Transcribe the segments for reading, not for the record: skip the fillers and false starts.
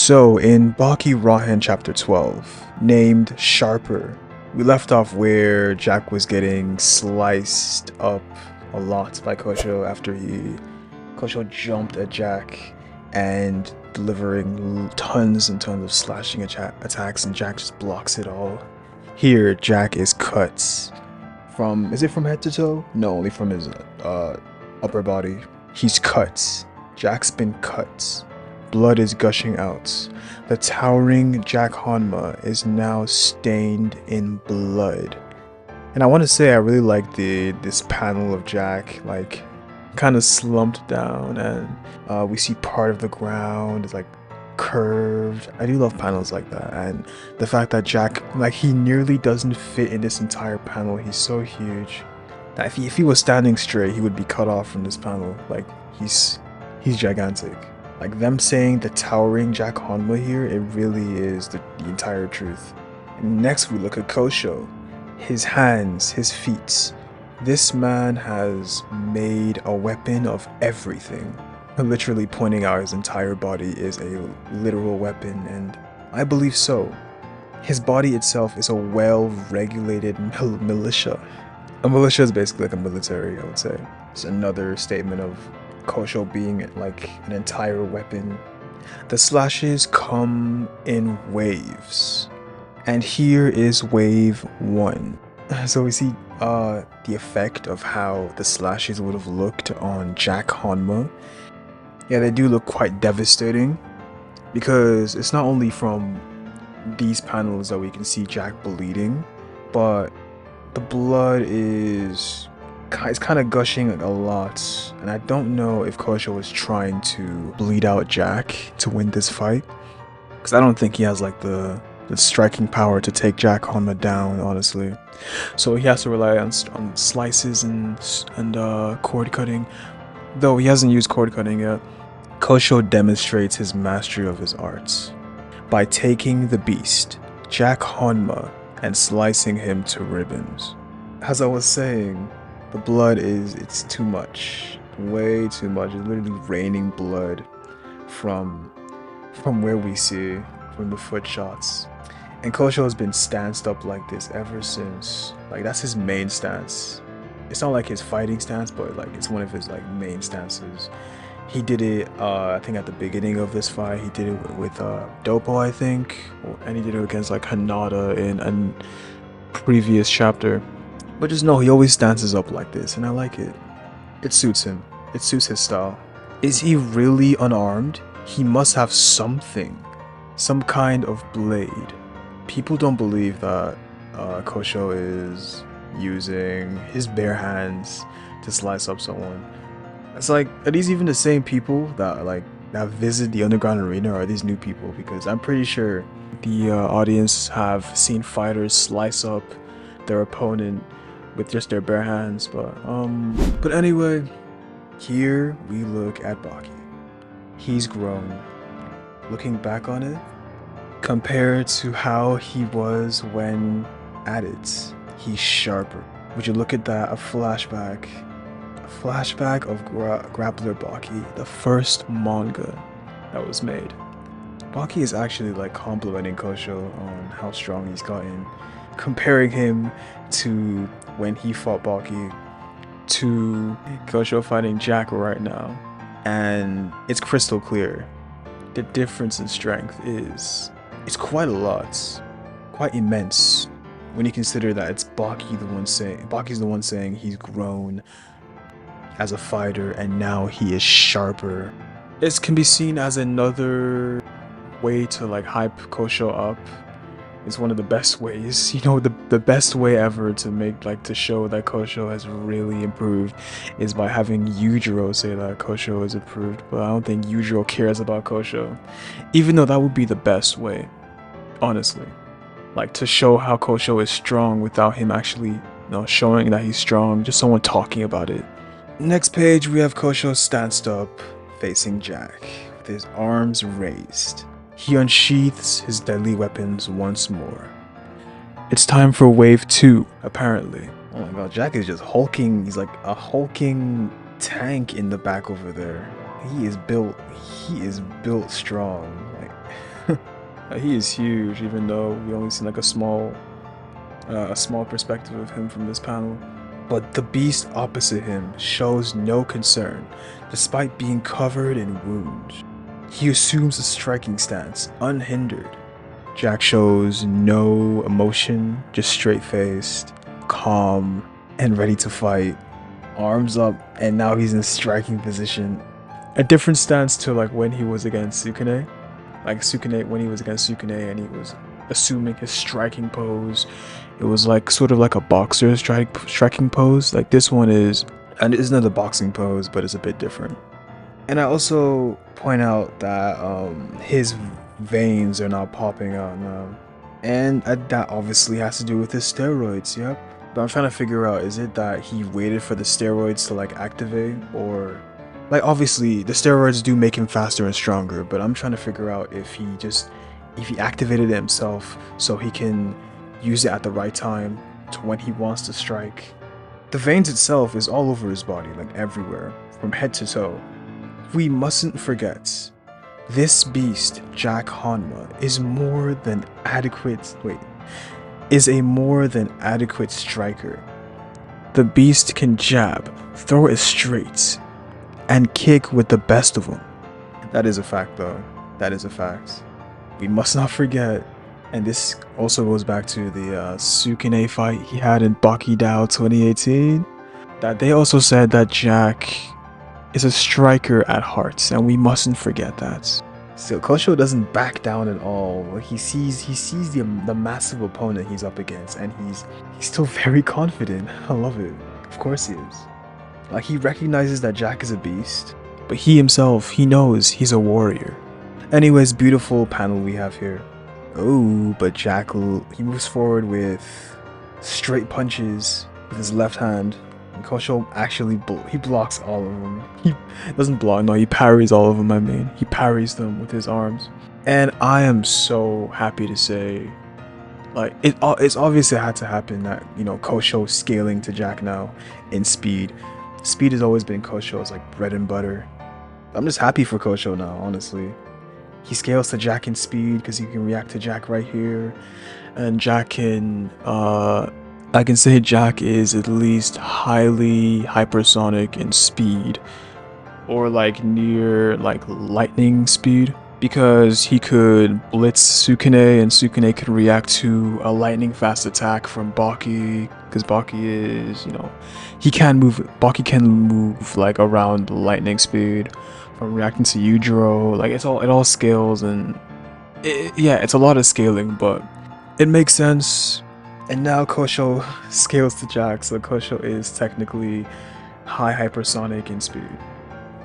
So, in Baki Rahen chapter 12, named Sharper, we left off where Jack was getting sliced up a lot by Kosho after Kosho jumped at Jack and delivering tons and tons of slashing attacks, and Jack just blocks it all. Here, Jack is cut is it from head to toe? No, only from his upper body. He's cut. Jack's been cut. Blood is gushing out. The towering Hanma is now stained in blood. And I want to say I really like this panel of Jack, like kind of slumped down, and we see part of the ground is like curved. I do love panels like that, and the fact that Jack, like, he nearly doesn't fit in this entire panel. He's so huge that if he was standing straight, he would be cut off from this panel. Like, he's gigantic. Like, them saying the towering Hanma here, it really is the entire truth. And next we look at Kosho. His hands, his feet. This man has made a weapon of everything. Literally pointing out his entire body is a literal weapon, and I believe so. His body itself is a well-regulated militia. A militia is basically like a military, I would say. It's another statement of Kosho being like an entire weapon. The slashes come in waves, and here is wave 1. So we see the effect of how the slashes would have looked on Hanma. Yeah, they do look quite devastating, because it's not only from these panels that we can see Jack bleeding, but the blood is kind of gushing a lot, and I don't know if Kosho was trying to bleed out Jack to win this fight, because I don't think he has like the striking power to take Hanma down, honestly. So he has to rely on slices and cord cutting, though he hasn't used cord cutting yet. Kosho demonstrates his mastery of his arts by taking the beast, Hanma, and slicing him to ribbons. As I was saying, the blood it's too much, way too much. It's literally raining blood from where we see, from the foot shots. And Kosho has been stanced up like this ever since. Like, that's his main stance. It's not like his fighting stance, but like it's one of his like main stances. He did it, I think at the beginning of this fight. He did it with Dopo, I think, and he did it against like Hanada in a previous chapter. But just know he always stances up like this, and I like it. It suits him. It suits his style. Is he really unarmed? He must have something, some kind of blade. People don't believe that Kosho is using his bare hands to slice up someone. It's like, are these even the same people that visit the underground arena, or are these new people? Because I'm pretty sure the audience have seen fighters slice up their opponent with just their bare hands. But anyway, here we look at Baki. He's grown. Looking back on it, compared to how he was when at it, he's sharper. Would you look at that? A flashback of Grappler Baki, the first manga that was made. Baki is actually like complimenting Kosho on how strong he's gotten, comparing him to when he fought Baki to Kosho fighting Jack right now, and it's crystal clear. The difference in strength it's quite a lot, quite immense, when you consider that it's Baki's the one saying he's grown as a fighter, and now he is sharper. This can be seen as another way to like hype Kosho up. It's one of the best ways, you know, the best way ever to show that Kosho has really improved is by having Yujiro say that Kosho has improved. But I don't think Yujiro cares about Kosho, even though that would be the best way, honestly. Like, to show how Kosho is strong without him actually, you know, showing that he's strong, just someone talking about it. Next page, we have Kosho stanced up, facing Jack, with his arms raised. He unsheaths his deadly weapons once more. It's time for wave 2, apparently. Oh my god, Jack is just hulking. He's like a hulking tank in the back over there. He is built strong. Like, He is huge, even though we only see like a small perspective of him from this panel. But the beast opposite him shows no concern, despite being covered in wounds. He assumes a striking stance, unhindered. Jack shows no emotion, just straight-faced, calm, and ready to fight. Arms up, and now he's in striking position. A different stance to like when he was against Sukune. Like Sukune, when he was against Sukune and he was assuming his striking pose. It was like sort of like a boxer striking pose. Like this one is, and it's another boxing pose, but it's a bit different. And I also point out that his veins are not popping out now. And that obviously has to do with his steroids, yep. But I'm trying to figure out, is it that he waited for the steroids to like activate, or like obviously the steroids do make him faster and stronger, but I'm trying to figure out if he activated it himself so he can use it at the right time to when he wants to strike. The veins itself is all over his body, like everywhere, from head to toe. We mustn't forget, this beast, YujiroHanma, is a more than adequate striker. The beast can jab, throw it straight, and kick with the best of them. That is a fact though, that is a fact. We must not forget, and this also goes back to the Sukune fight he had in Baki 2018, that they also said that Jack is a striker at heart, and we mustn't forget that. So Kosho doesn't back down at all. Like he sees the massive opponent he's up against, and he's still very confident. I love it. Of course he is. Like he recognizes that Jack is a beast, but he himself, he knows he's a warrior. Anyways, beautiful panel we have here. Oh, but Jack, he moves forward with straight punches with his left hand. And Kosho actually he blocks all of them. He doesn't block, no, he parries all of them, I mean. He parries them with his arms. And I am so happy to say, like, it's obviously had to happen that, you know, Kosho scaling to Jack now in speed. Speed has always been Kosho's, like, bread and butter. I'm just happy for Kosho now, honestly. He scales to Jack in speed because he can react to Jack right here. And Jack can, I can say Jack is at least highly hypersonic in speed, or like near like lightning speed, because he could blitz Sukune and Sukune could react to a lightning fast attack from Baki, because Baki is, you know, Baki can move like around lightning speed from reacting to Yujiro. Like it all scales, and yeah, it's a lot of scaling, but it makes sense. And now Kosho scales to Jack, so Kosho is technically high hypersonic in speed.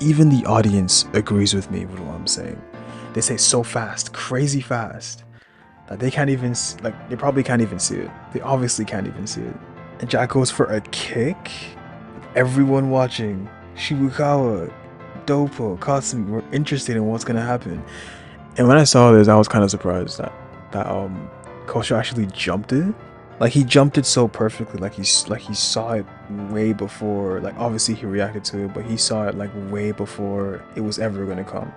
Even the audience agrees with me with what I'm saying. They say so fast, crazy fast, that they can't even, like, they probably can't even see it. They obviously can't even see it. And Jack goes for a kick. Everyone watching, Shibukawa, Dopo, Katsumi, were interested in what's gonna happen. And when I saw this, I was kind of surprised that Kosho actually jumped it. Like he jumped it so perfectly, like he saw it way before. Like obviously he reacted to it, but he saw it like way before it was ever gonna come,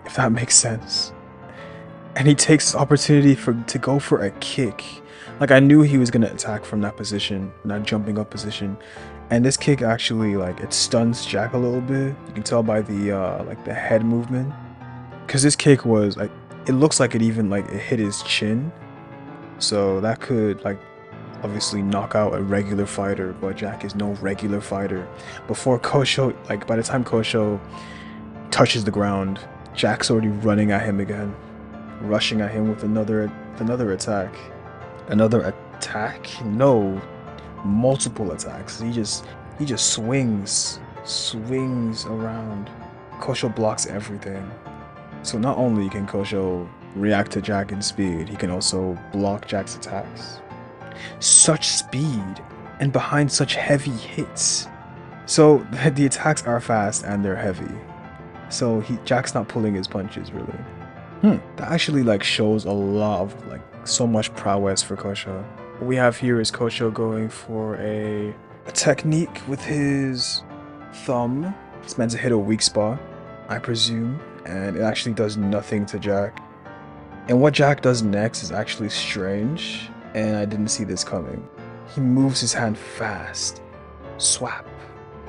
if that makes sense. And he takes the opportunity to go for a kick. Like I knew he was gonna attack from that position, that jumping up position. And this kick actually, like, it stuns Jack a little bit. You can tell by the like the head movement, because this kick was like, it looks like it even like it hit his chin. So that could like obviously knock out a regular fighter, but Jack is no regular fighter. Before Kosho, like by the time Kosho touches the ground, Jack's already running at him again, rushing at him with another attack. Another attack? No, multiple attacks. He just swings around. Kosho blocks everything. So not only can Kosho react to Jack in speed, he can also block Jack's attacks. Such speed, and behind such heavy hits. So the attacks are fast and they're heavy. So Jack's not pulling his punches really. That actually like shows a lot of like so much prowess for Kosho. What we have here is Kosho going for a technique with his thumb. It's meant to hit a weak spot, I presume, and it actually does nothing to Jack. And what Jack does next is actually strange, and I didn't see this coming. He moves his hand fast. Swap.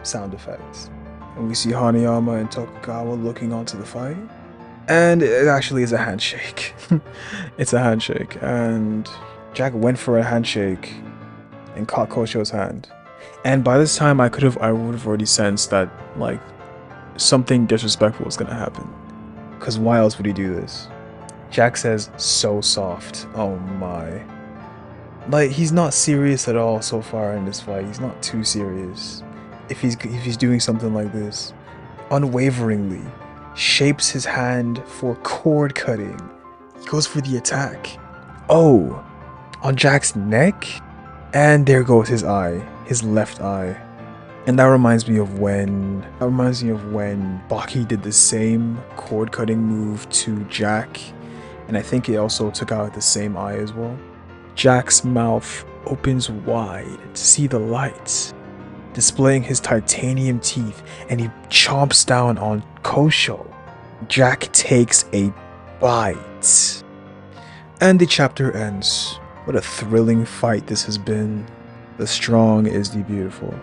Sound effects. And we see Hanayama and Tokugawa looking onto the fight. And it actually is a handshake. It's a handshake. And Jack went for a handshake and caught Kosho's hand. And by this time I would have already sensed that like something disrespectful was gonna happen. Cause why else would he do this? Jack says, so soft. Oh my. Like, he's not serious at all so far in this fight. He's not too serious. If he's doing something like this, unwaveringly, shapes his hand for cord cutting. He goes for the attack. Oh, on Jack's neck? And there goes his eye, his left eye. And that reminds me of when Baki did the same cord cutting move to Jack. And I think it also took out the same eye as well. Jack's mouth opens wide to see the light, displaying his titanium teeth, and he chomps down on Kosho. Jack takes a bite. And the chapter ends. What a thrilling fight this has been. The strong is the beautiful.